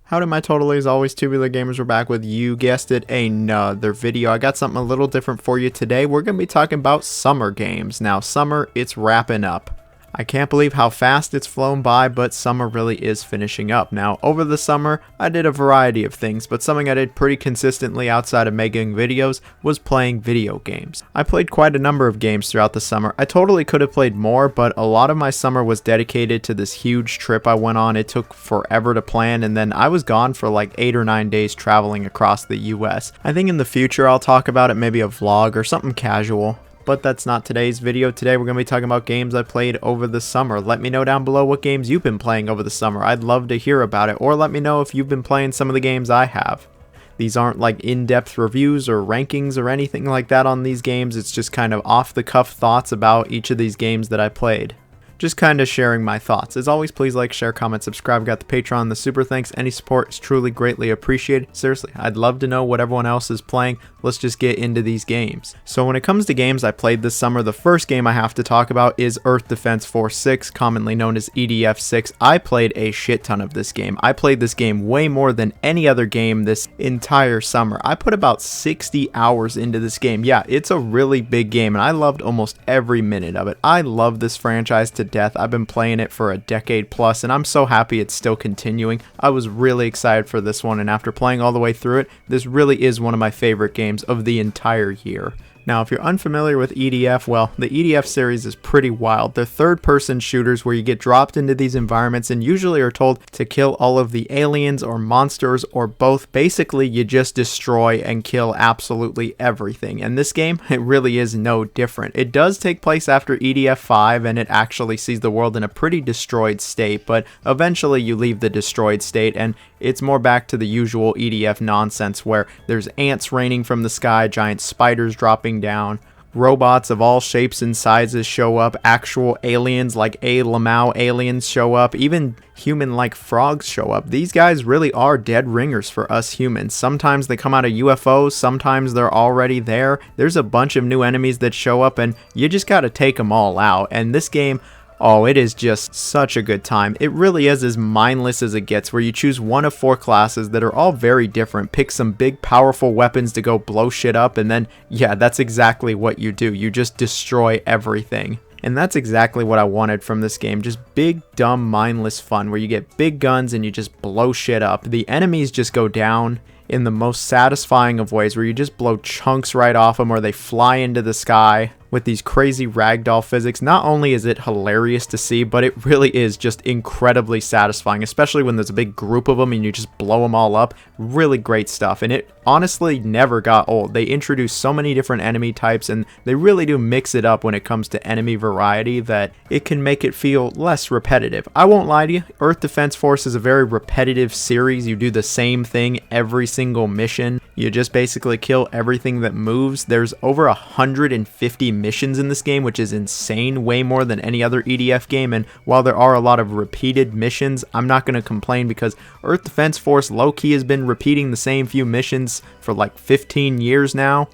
Howdy my totalies, always Tubular Gamers, we're back with, you guessed it, another video. I got something a little different for you today. We're going to be talking about summer games. Now summer, it's wrapping up. I can't believe how fast it's flown by, but summer really is finishing up. Now, over the summer, I did a variety of things, but something I did pretty consistently outside of making videos was playing video games. I played quite a number of games throughout the summer. I totally could have played more, but a lot of my summer was dedicated to this huge trip I went on. It took forever to plan, and then I was gone for like 8 or 9 days traveling across the US. I think in the future I'll talk about it, maybe a vlog or something casual. But that's not today's video. Today we're going to be talking about games I played over the summer. Let me know down below what games you've been playing over the summer. I'd love to hear about it. Or let me know if you've been playing some of the games I have. These aren't like in-depth reviews or rankings or anything like that on these games. It's just kind of off-the-cuff thoughts about each of these games that I played. Just kind of sharing my thoughts. As always, please like, share, comment, subscribe. Got the Patreon, the super thanks. Any support is truly greatly appreciated. Seriously, I'd love to know what everyone else is playing. Let's just get into these games. So when it comes to games I played this summer, the first game I have to talk about is Earth Defense Force 6, commonly known as EDF 6. I played a shit ton of this game. I played this game way more than any other game this entire summer. I put about 60 hours into this game. Yeah, it's a really big game, and I loved almost every minute of it. I love this franchise to death. I've been playing it for a decade plus, and I'm so happy it's still continuing. I was really excited for this one, and after playing all the way through it, this really is one of my favorite games of the entire year. Now, if you're unfamiliar with EDF, well, the EDF series is pretty wild. They're third-person shooters where you get dropped into these environments and usually are told to kill all of the aliens or monsters or both. Basically, you just destroy and kill absolutely everything. And this game, it really is no different. It does take place after EDF 5, and it actually sees the world in a pretty destroyed state, but eventually you leave the destroyed state, and it's more back to the usual EDF nonsense where there's ants raining from the sky, giant spiders dropping down, robots of all shapes and sizes show up, actual aliens like Lamau aliens show up, even human-like frogs show up. These guys really are dead ringers for us humans. Sometimes they come out of UFOs, sometimes they're already there. There's a bunch of new enemies that show up, and you just gotta take them all out. And this game, oh, it is just such a good time. It really is as mindless as it gets, where you choose one of 4 classes that are all very different. Pick some big powerful weapons to go blow shit up, and then, yeah, that's exactly what you do. You just destroy everything. And that's exactly what I wanted from this game. Just big, dumb, mindless fun, where you get big guns and you just blow shit up. The enemies just go down in the most satisfying of ways, where you just blow chunks right off them, or they fly into the sky with these crazy ragdoll physics. Not only is it hilarious to see, but it really is just incredibly satisfying, especially when there's a big group of them and you just blow them all up. Really great stuff, and it honestly never got old. They introduced so many different enemy types, and they really do mix it up when it comes to enemy variety that it can make it feel less repetitive. I won't lie to you, Earth Defense Force is a very repetitive series. You do the same thing every single mission. You just basically kill everything that moves. There's over 150 missions in this game, which is insane, way more than any other EDF game. And while there are a lot of repeated missions, I'm not going to complain, because Earth Defense Force low-key has been repeating the same few missions for like 15 years now.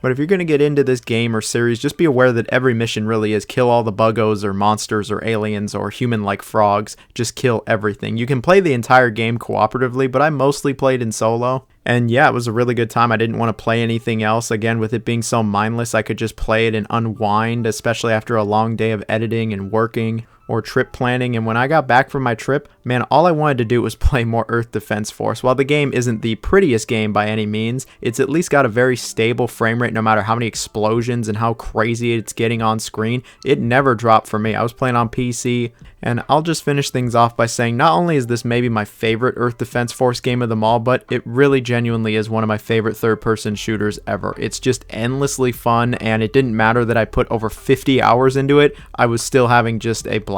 But if you're going to get into this game or series, just be aware that every mission really is kill all the buggos or monsters or aliens or human-like frogs. Just kill everything. You can play the entire game cooperatively, but I mostly played in solo. And yeah, it was a really good time. I didn't want to play anything else. Again, with it being so mindless, I could just play it and unwind, especially after a long day of editing and working or trip planning. And when I got back from my trip, man, all I wanted to do was play more Earth Defense Force. While the game isn't the prettiest game by any means, it's at least got a very stable frame rate no matter how many explosions and how crazy it's getting on screen. It never dropped for me. I was playing on PC, and I'll just finish things off by saying not only is this maybe my favorite Earth Defense Force game of them all, but it really genuinely is one of my favorite third-person shooters ever. It's just endlessly fun, and it didn't matter that I put over 50 hours into it. I was still having just a blast.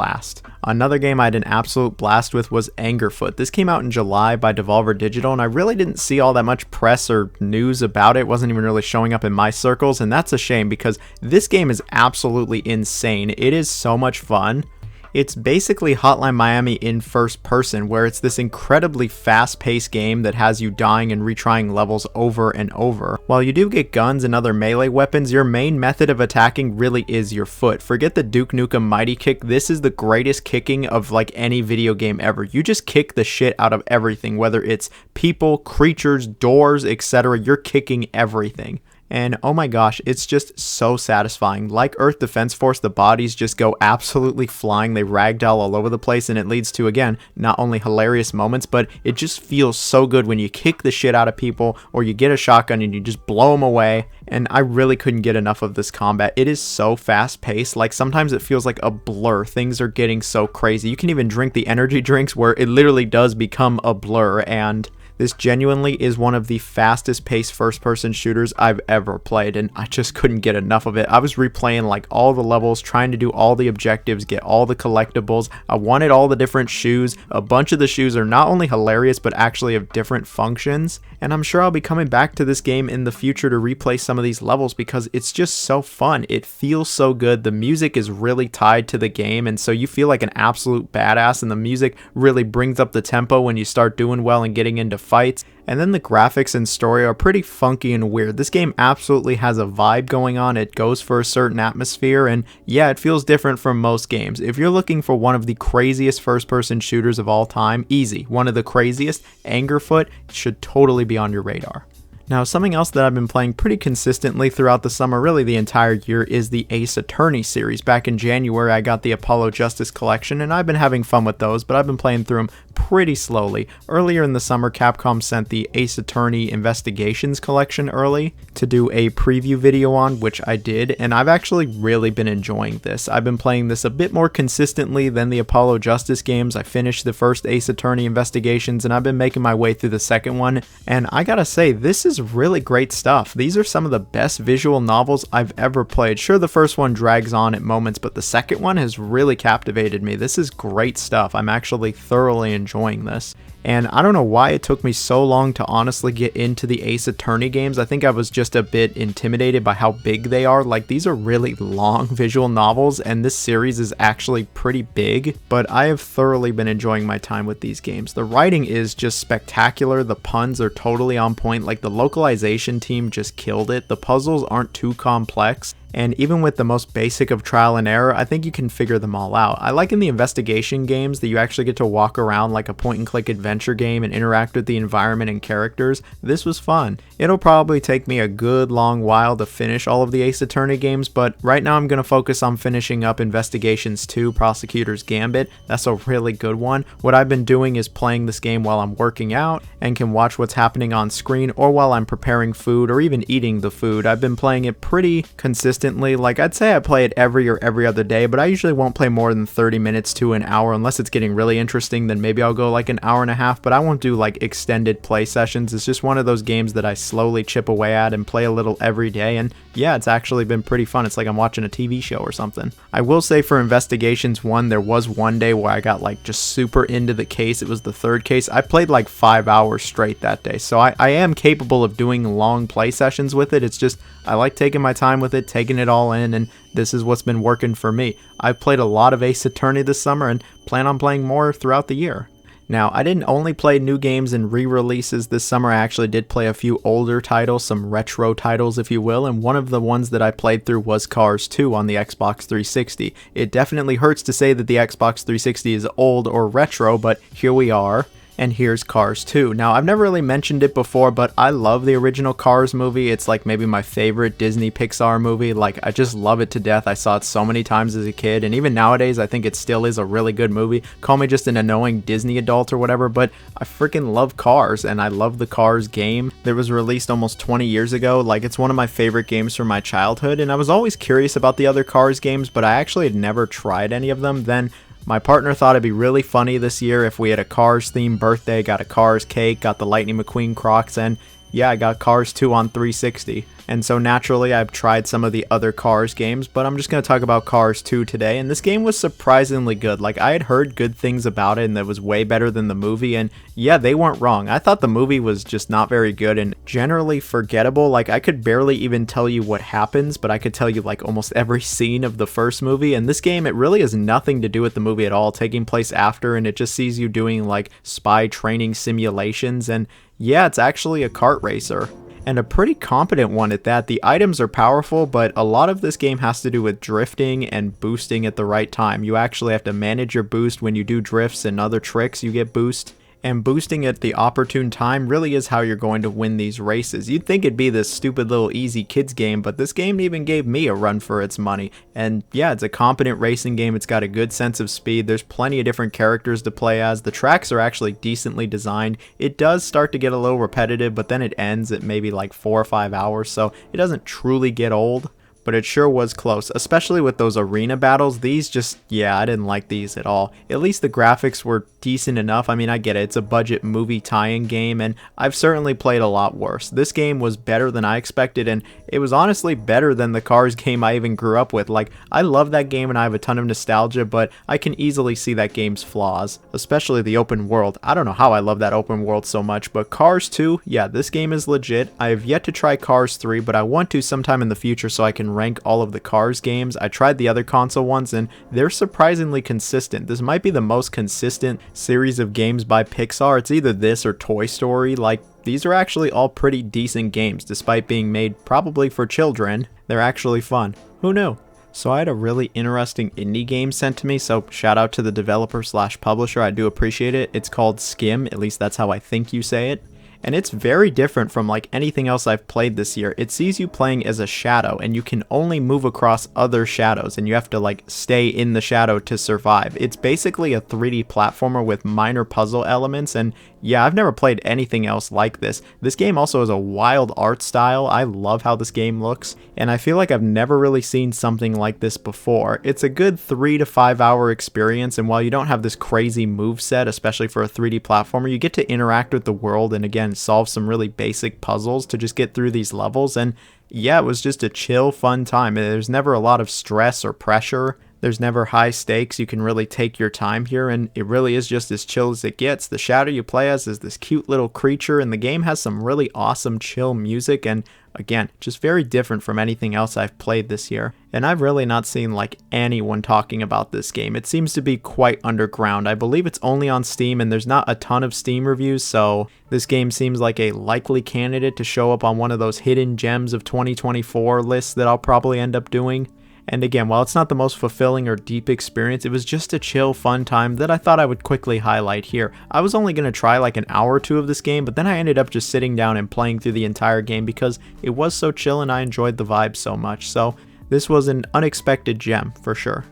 Another game I had an absolute blast with was Angerfoot. This came out in July by Devolver Digital, and I really didn't see all that much press or news about it. It wasn't even really showing up in my circles, and that's a shame, because this game is absolutely insane. It is so much fun. It's basically Hotline Miami in first person, where it's this incredibly fast-paced game that has you dying and retrying levels over and over. While you do get guns and other melee weapons, your main method of attacking really is your foot. Forget the Duke Nukem Mighty Kick, this is the greatest kicking of like any video game ever. You just kick the shit out of everything, whether it's people, creatures, doors, etc. You're kicking everything. And oh my gosh, it's just so satisfying. Like Earth Defense Force, the bodies just go absolutely flying. They ragdoll all over the place, and it leads to, again, not only hilarious moments, but it just feels so good when you kick the shit out of people, or you get a shotgun and you just blow them away. And I really couldn't get enough of this combat. It is so fast paced. Like sometimes it feels like a blur. Things are getting so crazy. You can even drink the energy drinks where it literally does become a blur, and this genuinely is one of the fastest paced first person shooters I've ever played, and I just couldn't get enough of it. I was replaying like all the levels, trying to do all the objectives, get all the collectibles. I wanted all the different shoes. A bunch of the shoes are not only hilarious, but actually have different functions. And I'm sure I'll be coming back to this game in the future to replay some of these levels because it's just so fun. It feels so good. The music is really tied to the game, and so you feel like an absolute badass, and the music really brings up the tempo when you start doing well and getting into fights. And then the graphics and story are pretty funky and weird. This game absolutely has a vibe going on. It goes for a certain atmosphere, and yeah, it feels different from most games. If you're looking for one of the craziest first-person shooters of all time, easy. One of the craziest, Angerfoot, should totally be on your radar. Now, something else that I've been playing pretty consistently throughout the summer, really the entire year, is the Ace Attorney series. Back in January, I got the Apollo Justice Collection, and I've been having fun with those, but I've been playing through them pretty slowly. Earlier in the summer, Capcom sent the Ace Attorney Investigations Collection early to do a preview video on, which I did, and I've actually really been enjoying this. I've been playing this a bit more consistently than the Apollo Justice games. I finished the first Ace Attorney Investigations, and I've been making my way through the second one, and I gotta say, this is really great stuff. These are some of the best visual novels I've ever played. Sure, the first one drags on at moments, but the second one has really captivated me. This is great stuff. I'm actually thoroughly enjoying this. And I don't know why it took me so long to honestly get into the Ace Attorney games. I think I was just a bit intimidated by how big they are. Like, these are really long visual novels, and this series is actually pretty big, but I have thoroughly been enjoying my time with these games. The writing is just spectacular. The puns are totally on point. Like, the localization team just killed it. The puzzles aren't too complex. And even with the most basic of trial and error, I think you can figure them all out. I like in the investigation games that you actually get to walk around like a point-and-click adventure game and interact with the environment and characters. This was fun. It'll probably take me a good long while to finish all of the Ace Attorney games, but right now I'm going to focus on finishing up Investigations 2, Prosecutor's Gambit. That's a really good one. What I've been doing is playing this game while I'm working out and can watch what's happening on screen, or while I'm preparing food or even eating the food. I've been playing it pretty consistently. Like, I'd say I play it every or every other day, but I usually won't play more than 30 minutes to an hour unless it's getting really interesting. Then maybe I'll go like an hour and a half, but I won't do like extended play sessions. It's just one of those games that I slowly chip away at and play a little every day, and yeah, it's actually been pretty fun. It's like I'm watching a TV show or something. I will say for Investigations 1, there was one day where I got like just super into the case. It was the third case. I played like 5 hours straight that day, so I am capable of doing long play sessions with it. It's just I like taking my time with it, taking it all in, and this is what's been working for me. I've played a lot of Ace Attorney this summer and plan on playing more throughout the year. Now, I didn't only play new games and re-releases this summer. I actually did play a few older titles, some retro titles if you will, and one of the ones that I played through was Cars 2 on the Xbox 360. It definitely hurts to say that the Xbox 360 is old or retro, but here we are. And here's Cars 2. Now, I've never really mentioned it before, but I love the original Cars movie. It's like maybe my favorite Disney Pixar movie. Like, I just love it to death. I saw it so many times as a kid, and even nowadays, I think it still is a really good movie. Call me just an annoying Disney adult or whatever, but I freaking love Cars, and I love the Cars game that was released almost 20 years ago. Like, it's one of my favorite games from my childhood, and I was always curious about the other Cars games, but I actually had never tried any of them. Then my partner thought it'd be really funny this year if we had a Cars themed birthday, got a Cars cake, got the Lightning McQueen Crocs, and yeah, I got Cars 2 on 360. And so naturally I've tried some of the other Cars games, but I'm just going to talk about Cars 2 today, and this game was surprisingly good. Like, I had heard good things about it and that was way better than the movie, and yeah, they weren't wrong. I thought the movie was just not very good and generally forgettable. Like, I could barely even tell you what happens, but I could tell you like almost every scene of the first movie, and this game, it really has nothing to do with the movie at all, taking place after, and it just sees you doing like spy training simulations, and yeah, it's actually a kart racer. And a pretty competent one at that. The items are powerful, but a lot of this game has to do with drifting and boosting at the right time. You actually have to manage your boost when you do drifts and other tricks, you get boost. And boosting at the opportune time really is how you're going to win these races. You'd think it'd be this stupid little easy kids game, but this game even gave me a run for its money. And yeah, it's a competent racing game. It's got a good sense of speed. There's plenty of different characters to play as. The tracks are actually decently designed. It does start to get a little repetitive, but then it ends at maybe like 4 or 5 hours, so it doesn't truly get old. But it sure was close, especially with those arena battles. These just, yeah, I didn't like these at all. At least the graphics were decent enough. I mean, I get it, it's a budget movie tie-in game, and I've certainly played a lot worse. This game was better than I expected, and it was honestly better than the Cars game I even grew up with. Like, I love that game and I have a ton of nostalgia, but I can easily see that game's flaws, especially the open world. I don't know how I love that open world so much, but Cars 2, yeah, this game is legit. I have yet to try Cars 3, but I want to sometime in the future so I can rank all of the Cars games. I tried the other console ones and they're surprisingly consistent. This might be the most consistent series of games by Pixar. It's either this or Toy Story. Like, these are actually all pretty decent games despite being made probably for children. They're actually fun. Who knew? So I had a really interesting indie game sent to me, so shout out to the developer / publisher. I do appreciate it. It's called SCHiM, at least that's how I think you say it. And it's very different from like anything else I've played this year. It sees you playing as a shadow and you can only move across other shadows and you have to like stay in the shadow to survive. It's basically a 3D platformer with minor puzzle elements, and yeah, I've never played anything else like this. This game also has a wild art style. I love how this game looks, and I feel like I've never really seen something like this before. It's a good 3 to 5 hour experience, and while you don't have this crazy move set, especially for a 3D platformer, you get to interact with the world and again solve some really basic puzzles to just get through these levels. And yeah, it was just a chill, fun time. There's never a lot of stress or pressure. There's never high stakes. You can really take your time here, and it really is just as chill as it gets. The shadow you play as is this cute little creature, and the game has some really awesome chill music, and again, just very different from anything else I've played this year. And I've really not seen like anyone talking about this game. It seems to be quite underground. I believe it's only on Steam, and there's not a ton of Steam reviews, so this game seems like a likely candidate to show up on one of those hidden gems of 2024 lists that I'll probably end up doing. And again, while it's not the most fulfilling or deep experience, it was just a chill, fun time that I thought I would quickly highlight here. I was only going to try like an hour or two of this game, but then I ended up just sitting down and playing through the entire game because it was so chill and I enjoyed the vibe so much. So this was an unexpected gem for sure.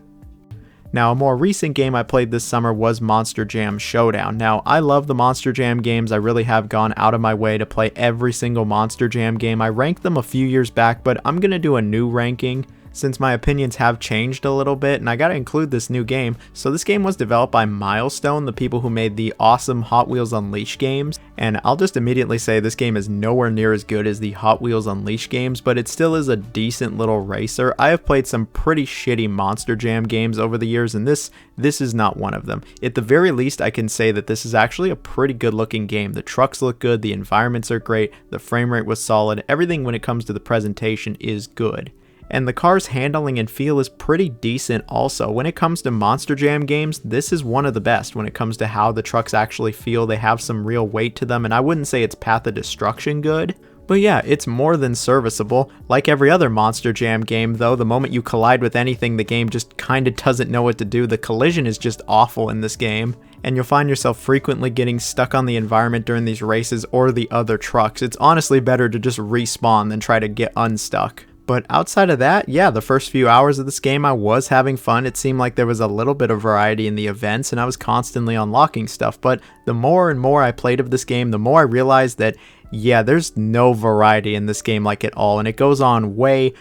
Now, a more recent game I played this summer was Monster Jam Showdown. Now, I love the Monster Jam games. I really have gone out of my way to play every single Monster Jam game. I ranked them a few years back, but I'm going to do a new ranking since my opinions have changed a little bit, and I gotta include this new game. So this game was developed by Milestone, the people who made the awesome Hot Wheels Unleashed games, and I'll just immediately say this game is nowhere near as good as the Hot Wheels Unleashed games, but it still is a decent little racer. I have played some pretty shitty Monster Jam games over the years, and this is not one of them. At the very least, I can say that this is actually a pretty good looking game. The trucks look good, the environments are great, the frame rate was solid, everything when it comes to the presentation is good. And the car's handling and feel is pretty decent also. When it comes to Monster Jam games, this is one of the best when it comes to how the trucks actually feel. They have some real weight to them, and I wouldn't say it's Path of Destruction good, but yeah, it's more than serviceable. Like every other Monster Jam game though, the moment you collide with anything, the game just kinda doesn't know what to do. The collision is just awful in this game, and you'll find yourself frequently getting stuck on the environment during these races or the other trucks. It's honestly better to just respawn than try to get unstuck. But outside of that, yeah, the first few hours of this game I was having fun. It seemed like there was a little bit of variety in the events and I was constantly unlocking stuff. But the more and more I played of this game, the more I realized that yeah, there's no variety in this game like at all, and it goes on way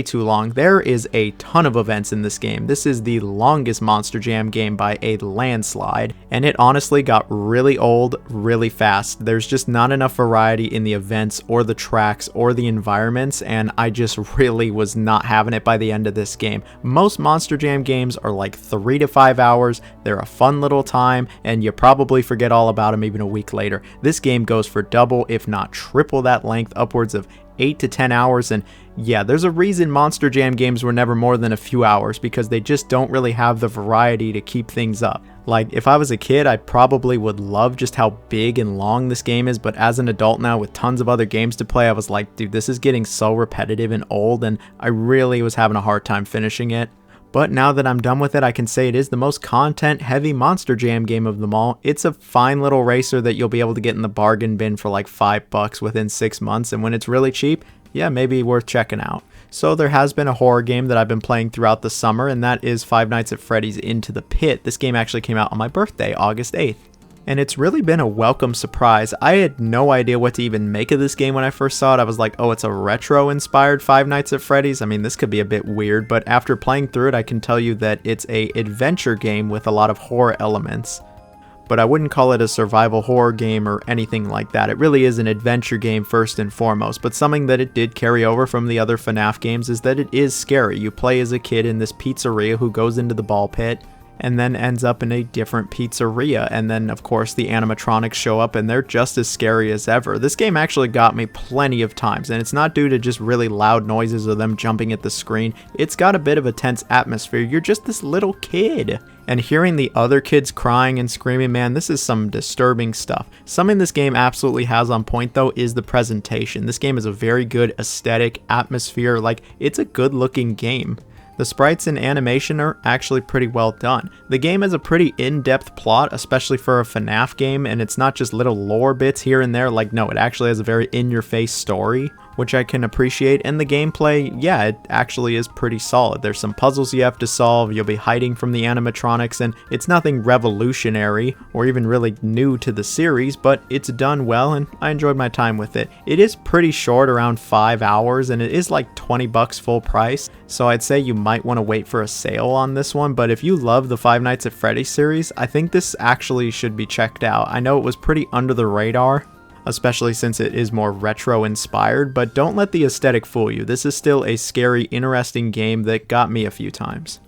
too long. There is a ton of events in this game. This is the longest Monster Jam game by a landslide, and it honestly got really old really fast. There's just not enough variety in the events or the tracks or the environments, and I just really was not having it by the end of this game. Most Monster Jam games are like 3 to 5 hours. They're a fun little time, and you probably forget all about them even a week later. This game goes for double, if not triple that length, upwards of 8 to 10 hours, and yeah, there's a reason Monster Jam games were never more than a few hours, because they just don't really have the variety to keep things up. Like, if I was a kid, I probably would love just how big and long this game is, but as an adult now with tons of other games to play, I was like, dude, this is getting so repetitive and old, and I really was having a hard time finishing it. But now that I'm done with it, I can say it is the most content-heavy Monster Jam game of them all. It's a fine little racer that you'll be able to get in the bargain bin for like $5 within 6 months, and when it's really cheap, yeah, maybe worth checking out. So there has been a horror game that I've been playing throughout the summer, and that is Five Nights at Freddy's Into the Pit. This game actually came out on my birthday, August 8th. And it's really been a welcome surprise. I had no idea what to even make of this game when I first saw it. I was like, oh, it's a retro-inspired Five Nights at Freddy's? I mean, this could be a bit weird, but after playing through it, I can tell you that it's an adventure game with a lot of horror elements. But I wouldn't call it a survival horror game or anything like that. It really is an adventure game first and foremost, but something that it did carry over from the other FNAF games is that it is scary. You play as a kid in this pizzeria who goes into the ball pit and then ends up in a different pizzeria, and then of course the animatronics show up and they're just as scary as ever. This game actually got me plenty of times, and it's not due to just really loud noises or them jumping at the screen. It's got a bit of a tense atmosphere. You're just this little kid, and hearing the other kids crying and screaming, man, this is some disturbing stuff. Something this game absolutely has on point though is the presentation. This game is a very good aesthetic atmosphere. Like, it's a good looking game. The sprites and animation are actually pretty well done. The game has a pretty in-depth plot, especially for a FNAF game, and it's not just little lore bits here and there. Like, no, it actually has a very in-your-face story, which I can appreciate, and the gameplay, yeah, it actually is pretty solid. There's some puzzles you have to solve, you'll be hiding from the animatronics, and it's nothing revolutionary or even really new to the series, but it's done well, and I enjoyed my time with it. It is pretty short, around 5 hours, and it is like $20 full price, so I'd say you might want to wait for a sale on this one, but if you love the Five Nights at Freddy's series, I think this actually should be checked out. I know it was pretty under the radar, especially since it is more retro inspired, but don't let the aesthetic fool you. This is still a scary, interesting game that got me a few times.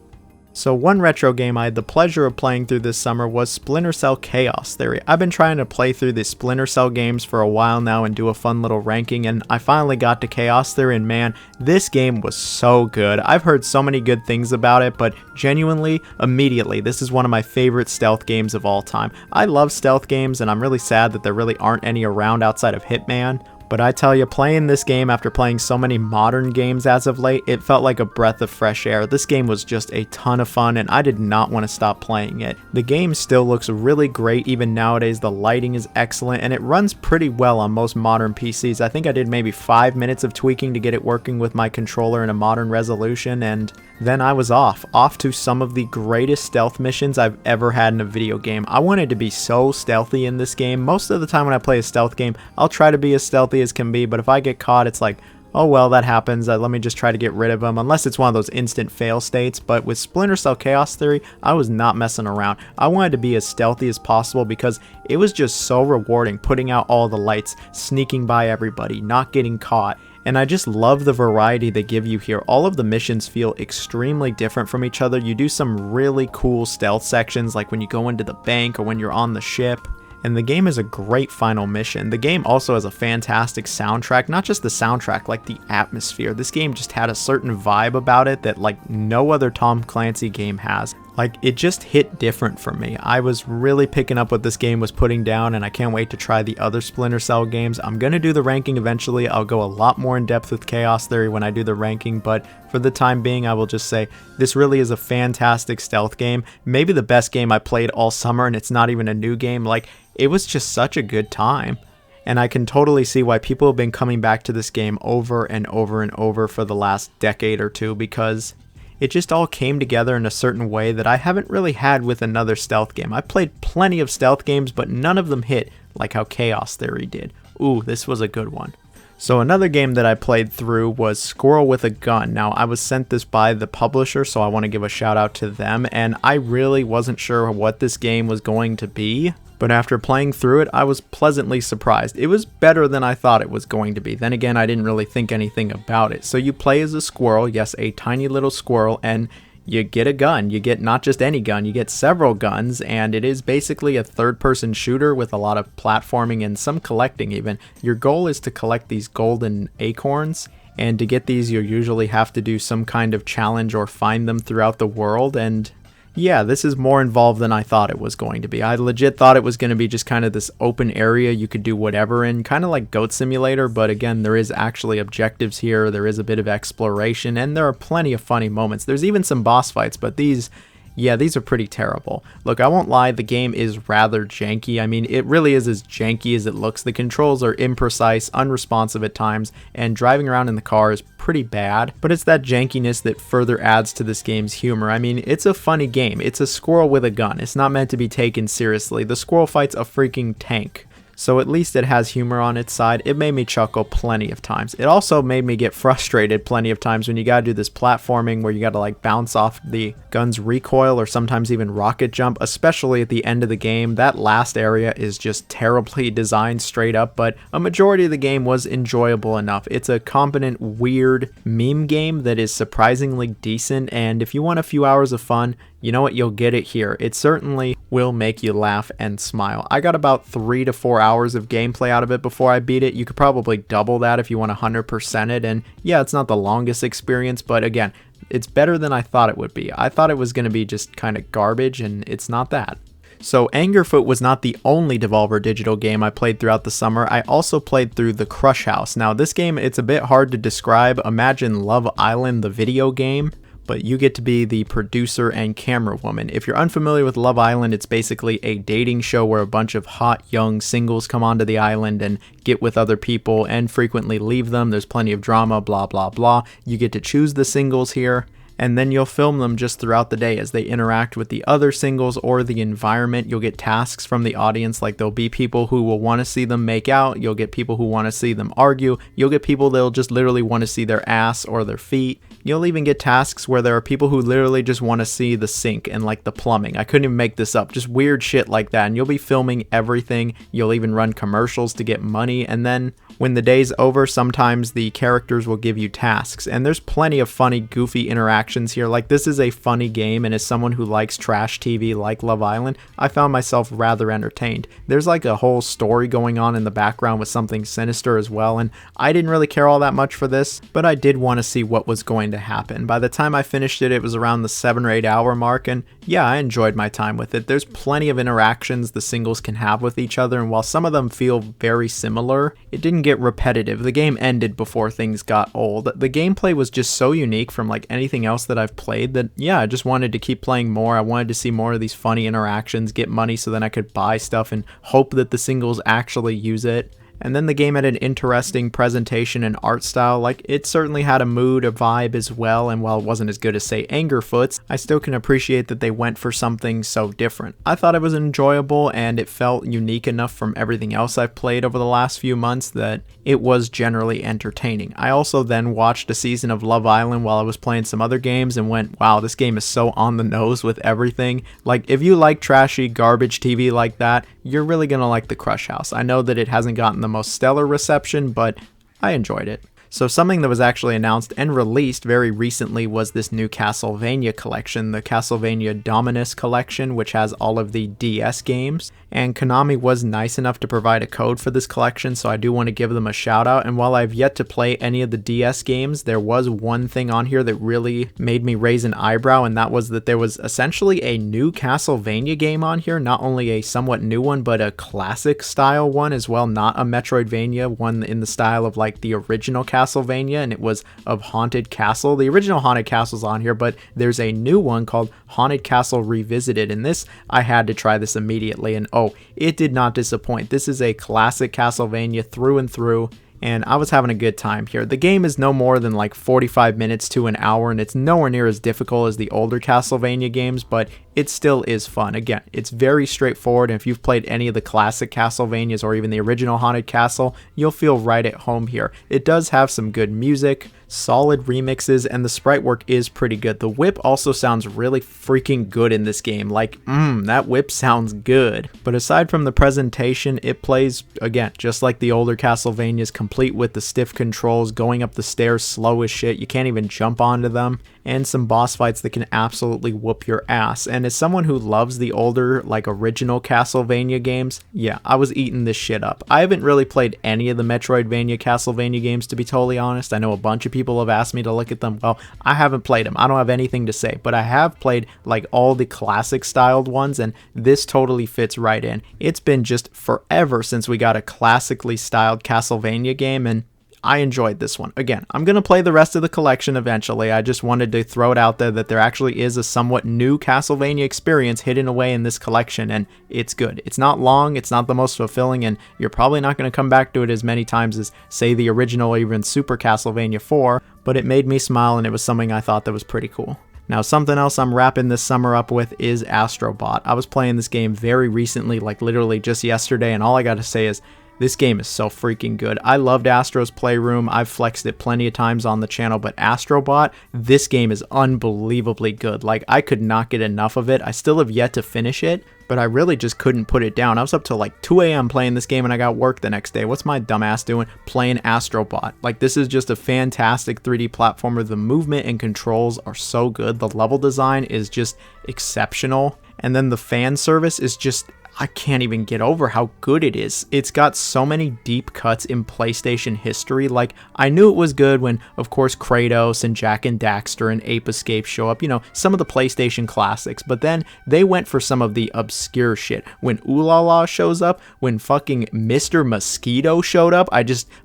So one retro game I had the pleasure of playing through this summer was Splinter Cell Chaos Theory. I've been trying to play through the Splinter Cell games for a while now and do a fun little ranking, and I finally got to Chaos Theory, and man, this game was so good. I've heard so many good things about it, but genuinely, immediately, this is one of my favorite stealth games of all time. I love stealth games, and I'm really sad that there really aren't any around outside of Hitman. But I tell you, playing this game after playing so many modern games as of late, it felt like a breath of fresh air. This game was just a ton of fun, and I did not want to stop playing it. The game still looks really great even nowadays. The lighting is excellent, and it runs pretty well on most modern PCs. I think I did maybe 5 minutes of tweaking to get it working with my controller in a modern resolution, and then I was off to some of the greatest stealth missions I've ever had in a video game. I wanted to be so stealthy in this game. Most of the time when I play a stealth game, I'll try to be as stealthy as can be, but if I get caught, it's like, oh well, that happens, let me just try to get rid of them, unless it's one of those instant fail states. But with Splinter Cell Chaos Theory, I was not messing around. I wanted to be as stealthy as possible because it was just so rewarding putting out all the lights, sneaking by everybody, not getting caught. And I just love the variety they give you here. All of the missions feel extremely different from each other. You do some really cool stealth sections, like when you go into the bank or when you're on the ship. And the game is a great final mission. The game also has a fantastic soundtrack, not just the soundtrack, like the atmosphere. This game just had a certain vibe about it that like no other Tom Clancy game has. Like, it just hit different for me. I was really picking up what this game was putting down, and I can't wait to try the other Splinter Cell games. I'm gonna do the ranking eventually. I'll go a lot more in depth with Chaos Theory when I do the ranking, but for the time being, I will just say this really is a fantastic stealth game. Maybe the best game I played all summer, and it's not even a new game. Like, it was just such a good time. And I can totally see why people have been coming back to this game over and over and over for the last decade or two, because it just all came together in a certain way that I haven't really had with another stealth game. I've played plenty of stealth games, but none of them hit like how Chaos Theory did. Ooh, this was a good one. So another game that I played through was Squirrel with a Gun. Now, I was sent this by the publisher, so I want to give a shout out to them, and I really wasn't sure what this game was going to be, but after playing through it, I was pleasantly surprised. It was better than I thought it was going to be. Then again, I didn't really think anything about it. So you play as a squirrel, yes, a tiny little squirrel, and you get a gun. You get not just any gun, you get several guns, and it is basically a third-person shooter with a lot of platforming and some collecting even. Your goal is to collect these golden acorns, and to get these you usually have to do some kind of challenge or find them throughout the world, and yeah, this is more involved than I thought it was going to be. I legit thought it was going to be just kind of this open area you could do whatever in, kind of like Goat Simulator, but again, there is actually objectives here, there is a bit of exploration, and there are plenty of funny moments. There's even some boss fights, but these are pretty terrible. Look, I won't lie, the game is rather janky. I mean, it really is as janky as it looks. The controls are imprecise, unresponsive at times, and driving around in the car is pretty bad, but it's that jankiness that further adds to this game's humor. I mean, it's a funny game. It's a squirrel with a gun. It's not meant to be taken seriously. The squirrel fights a freaking tank. So at least it has humor on its side. It made me chuckle plenty of times. It also made me get frustrated plenty of times when you gotta do this platforming where you gotta like bounce off the gun's recoil or sometimes even rocket jump, especially at the end of the game. That last area is just terribly designed straight up, but a majority of the game was enjoyable enough. It's a competent, weird meme game that is surprisingly decent, and if you want a few hours of fun, you know what, you'll get it here. It certainly will make you laugh and smile. I got about 3 to 4 hours of gameplay out of it before I beat it. You could probably double that if you want 100% it, and yeah, it's not the longest experience, but again, it's better than I thought it would be. I thought it was going to be just kind of garbage, and it's not that. So Angerfoot was not the only Devolver Digital game I played throughout the summer. I also played through The Crush House. Now this game, it's a bit hard to describe. Imagine Love Island, the video game, but you get to be the producer and camera woman. If you're unfamiliar with Love Island, it's basically a dating show where a bunch of hot young singles come onto the island and get with other people and frequently leave them. There's plenty of drama, blah, blah, blah. You get to choose the singles here, and then you'll film them just throughout the day as they interact with the other singles or the environment. You'll get tasks from the audience, like there'll be people who will want to see them make out, you'll get people who want to see them argue, you'll get people that'll just literally want to see their ass or their feet. You'll even get tasks where there are people who literally just want to see the sink and like the plumbing. I couldn't even make this up, just weird shit like that, and you'll be filming everything. You'll even run commercials to get money, and then when the day's over, sometimes the characters will give you tasks, and there's plenty of funny, goofy interactions here. Like, this is a funny game, and as someone who likes trash TV like Love Island, I found myself rather entertained. There's like a whole story going on in the background with something sinister as well, and I didn't really care all that much for this, but I did want to see what was going to happen. By the time I finished it, it was around the 7 or 8 hour mark, and yeah, I enjoyed my time with it. There's plenty of interactions the singles can have with each other, and while some of them feel very similar, it didn't get repetitive. The game ended before things got old. The gameplay was just so unique from like anything else that I've played that yeah, I just wanted to keep playing more. I wanted to see more of these funny interactions, get money so then I could buy stuff and hope that the singles actually use it. And then the game had an interesting presentation and art style. Like, it certainly had a mood, a vibe as well, and while it wasn't as good as, say, Angerfoot's, I still can appreciate that they went for something so different. I thought it was enjoyable, and it felt unique enough from everything else I've played over the last few months that it was generally entertaining. I also then watched a season of Love Island while I was playing some other games and went, wow, this game is so on the nose with everything. Like, if you like trashy garbage TV like that, you're really gonna like The Crush House. I know that it hasn't gotten the most stellar reception, but I enjoyed it. So something that was actually announced and released very recently was this new Castlevania collection, the Castlevania Dominus collection, which has all of the DS games. And Konami was nice enough to provide a code for this collection, so I do want to give them a shout out. And while I've yet to play any of the DS games, there was one thing on here that really made me raise an eyebrow, and that was that there was essentially a new Castlevania game on here. Not only a somewhat new one, but a classic style one as well, not a Metroidvania, one in the style of like the original Castlevania, and it was of Haunted Castle. The original Haunted Castle's on here, but there's a new one called Haunted Castle Revisited, and this, I had to try this immediately, and oh, it did not disappoint. This is a classic Castlevania through and through, and I was having a good time here. The game is no more than like 45 minutes to an hour, and it's nowhere near as difficult as the older Castlevania games, but it still is fun. Again, it's very straightforward, and if you've played any of the classic Castlevanias or even the original Haunted Castle, you'll feel right at home here. It does have some good music, solid remixes, and the sprite work is pretty good. The whip also sounds really freaking good in this game. Like, that whip sounds good. But aside from the presentation, it plays, again, just like the older Castlevanias, complete with the stiff controls, going up the stairs slow as shit. You can't even jump onto them. And some boss fights that can absolutely whoop your ass. And as someone who loves the older, like, original Castlevania games, yeah, I was eating this shit up. I haven't really played any of the Metroidvania Castlevania games, to be totally honest. I know a bunch of people have asked me to look at them. Well, I haven't played them. I don't have anything to say, but I have played like all the classic styled ones, and this totally fits right in. It's been just forever since we got a classically styled Castlevania game, and I enjoyed this one. Again, I'm going to play the rest of the collection eventually. I just wanted to throw it out there that there actually is a somewhat new Castlevania experience hidden away in this collection, and it's good. It's not long, it's not the most fulfilling, and you're probably not going to come back to it as many times as, say, the original or even Super Castlevania 4, but it made me smile, and it was something I thought that was pretty cool. Now, something else I'm wrapping this summer up with is Astrobot. I was playing this game very recently, like literally just yesterday, and all I got to say is, this game is so freaking good. I loved Astro's Playroom. I've flexed it plenty of times on the channel, but Astrobot, this game is unbelievably good. Like, I could not get enough of it. I still have yet to finish it, but I really just couldn't put it down. I was up till like 2 a.m. playing this game, and I got work the next day. What's my dumbass doing? Playing Astrobot. Like, this is just a fantastic 3D platformer. The movement and controls are so good. The level design is just exceptional. And then the fan service is just, I can't even get over how good it is. It's got so many deep cuts in PlayStation history. Like, I knew it was good when, of course, Kratos and Jak and Daxter and Ape Escape show up, you know, some of the PlayStation classics, but then they went for some of the obscure shit. When Ooh La La shows up, when fucking Mr. Mosquito showed up,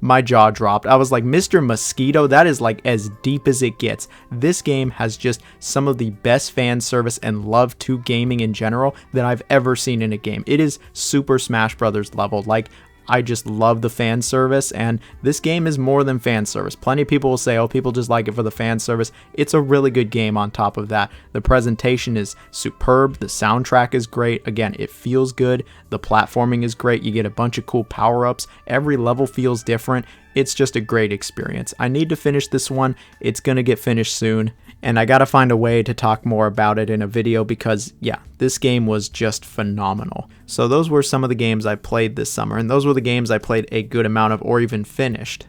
my jaw dropped. I was like, Mr. Mosquito, that is like as deep as it gets. This game has just some of the best fan service and love to gaming in general that I've ever seen in a game. It is Super Smash Brothers level. Like, I just love the fan service, and this game is more than fan service. Plenty of people will say, oh, people just like it for the fan service. It's a really good game on top of that. The presentation is superb. The soundtrack is great. Again, it feels good. The platforming is great. You get a bunch of cool power-ups. Every level feels different. It's just a great experience. I need to finish this one. It's going to get finished soon, and I got to find a way to talk more about it in a video because, yeah, this game was just phenomenal. So those were some of the games I played this summer, and those were the games I played a good amount of or even finished.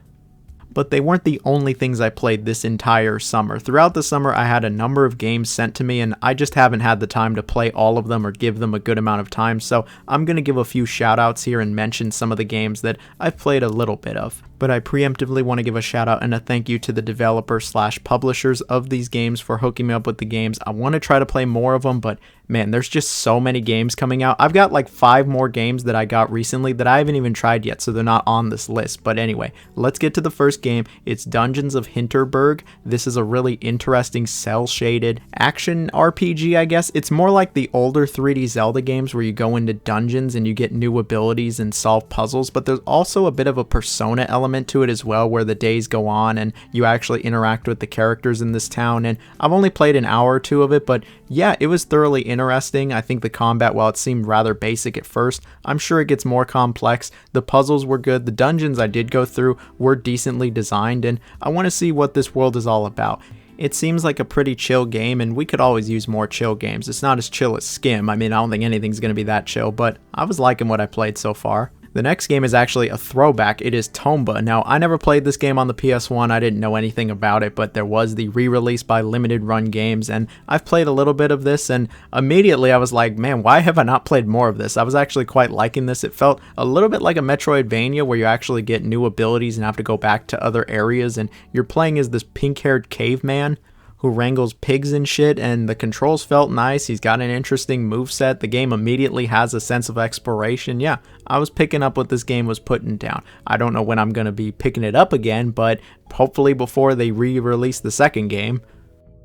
But they weren't the only things I played this entire summer. Throughout the summer, I had a number of games sent to me, and I just haven't had the time to play all of them or give them a good amount of time, so I'm going to give a few shout-outs here and mention some of the games that I've played a little bit of. But I preemptively want to give a shout out and a thank you to the developer/publishers of these games for hooking me up with the games. I want to try to play more of them, but man, there's just so many games coming out. I've got like 5 more games that I got recently that I haven't even tried yet, so they're not on this list. But anyway, let's get to the first game. It's Dungeons of Hinterberg. This is a really interesting cel-shaded action RPG, I guess. It's more like the older 3D Zelda games where you go into dungeons and you get new abilities and solve puzzles, but there's also a bit of a Persona element to it as well, where the days go on and you actually interact with the characters in this town. And I've only played an hour or 2 of it, but yeah, it was thoroughly interesting. I think the combat, while it seemed rather basic at first, I'm sure it gets more complex. The puzzles were good. The dungeons I did go through were decently designed, and I want to see what this world is all about. It seems like a pretty chill game, and we could always use more chill games. It's not as chill as SCHiM. I mean, I don't think anything's going to be that chill, but I was liking what I played so far. The next game is actually a throwback. It is Tomba. Now, I never played this game on the PS1. I didn't know anything about it, but there was the re-release by Limited Run Games, and I've played a little bit of this, and immediately I was like, man, why have I not played more of this? I was actually quite liking this. It felt a little bit like a Metroidvania where you actually get new abilities and have to go back to other areas, and you're playing as this pink-haired caveman who wrangles pigs and shit, and the controls felt nice. He's got an interesting moveset. The game immediately has a sense of exploration. Yeah, I was picking up what this game was putting down. I don't know when I'm going to be picking it up again, but hopefully before they re-release the second game.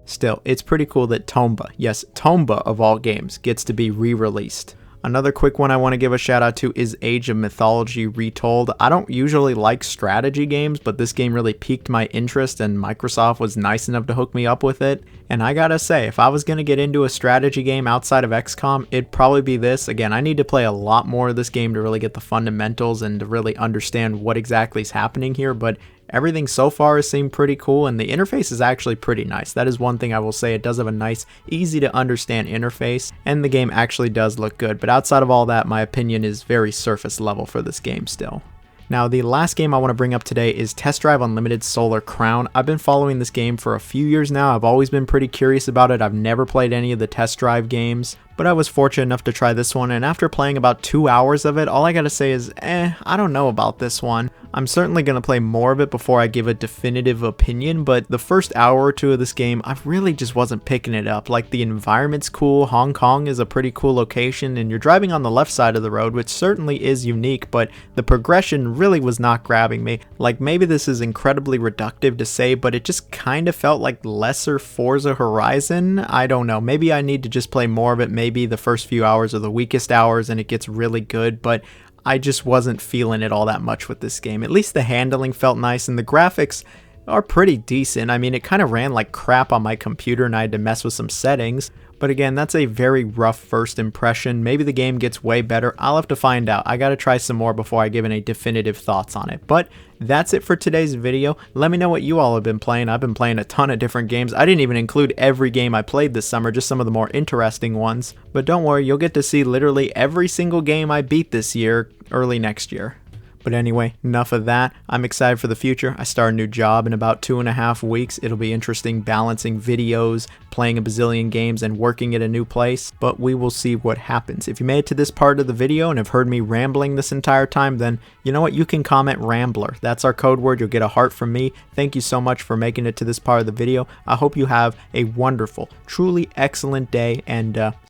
Still, it's pretty cool that Tomba, yes, Tomba of all games, gets to be re-released. Another quick one I want to give a shout out to is Age of Mythology Retold. I don't usually like strategy games, but this game really piqued my interest and Microsoft was nice enough to hook me up with it. And I gotta say, if I was going to get into a strategy game outside of XCOM, it'd probably be this. Again, I need to play a lot more of this game to really get the fundamentals and to really understand what exactly is happening here, but everything so far has seemed pretty cool, and the interface is actually pretty nice. That is one thing I will say. It does have a nice, easy to understand interface, and the game actually does look good. But outside of all that, my opinion is very surface level for this game still. Now, the last game I want to bring up today is Test Drive Unlimited Solar Crown. I've been following this game for a few years now. I've always been pretty curious about it. I've never played any of the Test Drive games, but I was fortunate enough to try this one, and after playing about 2 hours of it, all I gotta say is, I don't know about this one. I'm certainly going to play more of it before I give a definitive opinion, but the first hour or two of this game, I really just wasn't picking it up. Like, the environment's cool, Hong Kong is a pretty cool location, and you're driving on the left side of the road, which certainly is unique, but the progression really was not grabbing me. Like, maybe this is incredibly reductive to say, but it just kind of felt like lesser Forza Horizon. I don't know, maybe I need to just play more of it. Maybe the first few hours are the weakest hours and it gets really good, but I just wasn't feeling it all that much with this game. At least the handling felt nice and the graphics are pretty decent. I mean, it kind of ran like crap on my computer and I had to mess with some settings. But again, that's a very rough first impression. Maybe the game gets way better. I'll have to find out. I gotta try some more before I give any definitive thoughts on it. But that's it for today's video. Let me know what you all have been playing. I've been playing a ton of different games. I didn't even include every game I played this summer, just some of the more interesting ones. But don't worry, you'll get to see literally every single game I beat this year, early next year. But anyway, enough of that. I'm excited for the future. I start a new job in about 2.5 weeks. It'll be interesting balancing videos, playing a bazillion games, and working at a new place. But we will see what happens. If you made it to this part of the video and have heard me rambling this entire time, then you know what? You can comment Rambler. That's our code word. You'll get a heart from me. Thank you so much for making it to this part of the video. I hope you have a wonderful, truly excellent day, and